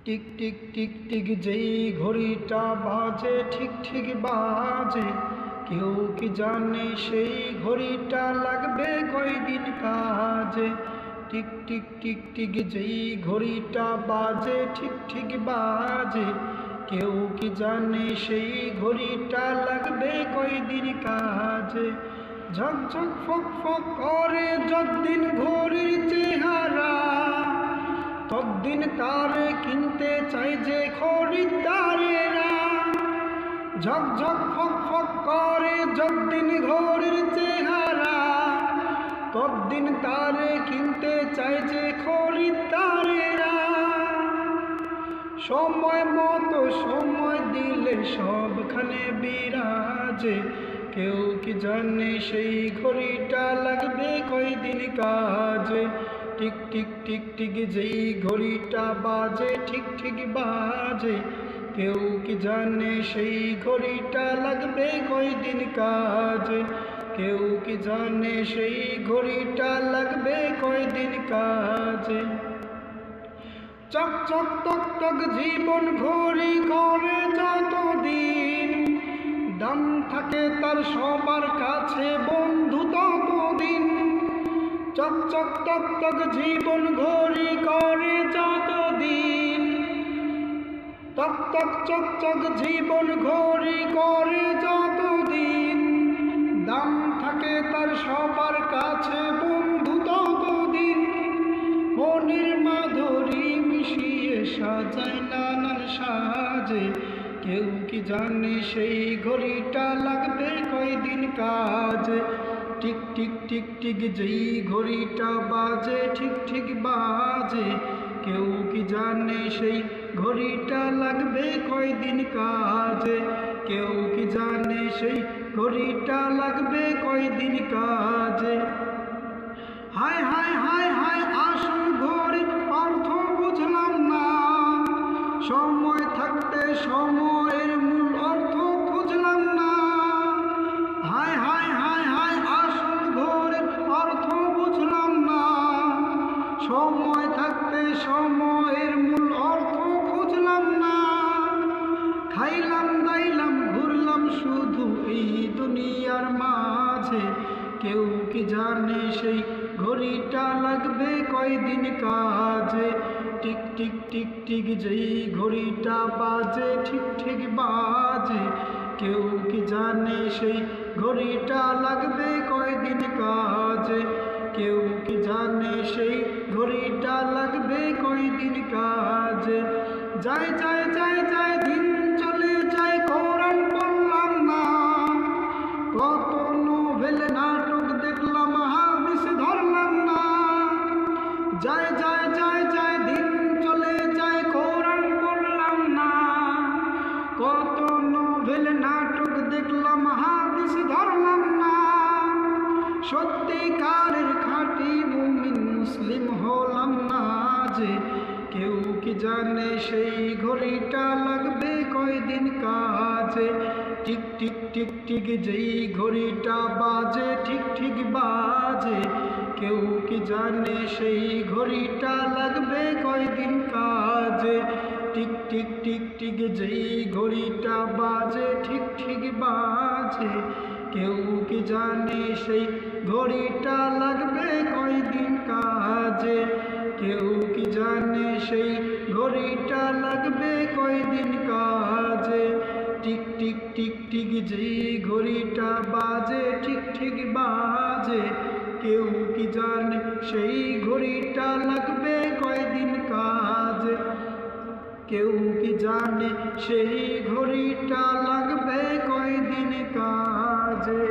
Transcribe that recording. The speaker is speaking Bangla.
টিক টিক টিক টিক যেই ঘড়িটা বাজে ঠিক ঠিক বাজে, কেউ কি জানে সেই ঘড়িটা লাগবে কয়দিন কাজে। টিক টিক টিক টিক যেই ঘড়িটা বাজে ঠিক ঠিক বাজে, কেউ কি জানে সেই ঘড়িটা লাগবে কয়দিন কাজে। ঝকঝক ফক ফক করে যতদিন ঘড়ির চেহারা, ততদিন তারে কিনতে চাই যে খরিদ্দারেরা। ঝকঝক ফক ফক করে যতদিন ঘড়ির চেহারা, ততদিন তারে কিনতে চাই যে খরিদ্দারেরা। সময় মতো সময় দিলে সবখানে বিরাজে, কেউ কি জানে সেই ঘড়িটা লাগবে কয়দিন কাজে। টিক টিক টিক টিক যেই ঘড়িটা বাজে ঠিক ঠিক বাজে, কেউ কি জানে সেই ঘড়িটা লাগবে কয়দিন কাজে। কেউ কি জানে সেই ঘড়িটা লাগবে কয়দিন কাজে। চক চক তক তক জীবন ঘড়ি করে যতদিন, দাম থাকে তার সবার কাছে বন্ধু ততদিন। চক চক তক তক জীবন ঘড়ি করে যতদিন, তক তক চক চক জীবন ঘড়ি করে যতদিন, দাম থাকে তার সবার কাছে বন্ধু ততদিন। মনের মাধুরী মিশিয়ে সাজায় নানান সাজে, কেউ কি জানে সেই ঘড়িটা লাগবে কয়দিন কাজে। টিক টিক টিক টিক যেই ঘড়িটা বাজে ঠিক ঠিক বাজে, কেউ কি জানে সেই ঘড়িটা লাগবে কয়দিন কাজে। কেউ কি জানে সেই ঘড়িটা লাগবে কয়দিন কাজে। হায় হায় হায় হায় আসল ঘড়ির অর্থ বুঝলাম না, সময় থাকতে সময়ের মূল অর্থ খুঁজলাম না। হায় হায় হায় হায় আসল ঘড়ির অর্থ বুঝলাম না, সময় থাকতে সময়ের মূল অর্থ খুঁজলাম না। খাইলাম দাইলাম ঘুরলাম শুধু এই দুনিয়ার মাঝে, কেউ কি জানে সেই ঘড়িটা লাগবে কয়দিন কাজে। টিক টিক টিক টিক যেই ঘড়িটা বাজে ঠিক ঠিক বাজে, কেউ কি জানে সেই ঘড়িটা লাগবে কয়দিন কাজে। কেউ কি জানে সেই ঘড়িটা লাগবে কয়দিন কাজে। যায় যায় যায় যায় দিন চলে যায় কোরআন পড়লাম না, কত নোভেল নাটক দেখলাম হাদিস ধরলাম না। যায় যায় যায় যায় দিন চলে যায় কোরআন পড়লাম না, কত নোভেল নাটক দেখলাম হাদিস ধরলাম না। সত্যিকারের খাঁটি মুমিন মুসলিম হলাম না যে, কেউ কি জানে সেই ঘড়িটা লাগবে কয়দিন কাজে। টিক টিক টিক টিক যেই ঘড়িটা বাজে ঠিক ঠিক বাজে, কেউ কি জানে সেই ঘড়িটা লাগবে কয়দিন কাজে। টিক টিক টিক টিক যেই ঘড়িটা বাজে ঠিক ঠিক বাজে, কেউ কি জানে সেই ঘড়িটা লাগবে কয়দিন কাজে। কেউ কি জানে সেই ঘড়িটা লাগবে কয়দিন কাজে। টিক টিক টিক টিক যেই ঘড়িটা বাজে ঠিক ঠিক বাজে, কেউ কি জানে সেই ঘড়িটা লাগবে কয়দিন কাজে। কেউ কি জানে সেই ঘড়িটা লাগবে কয়দিন কাজে।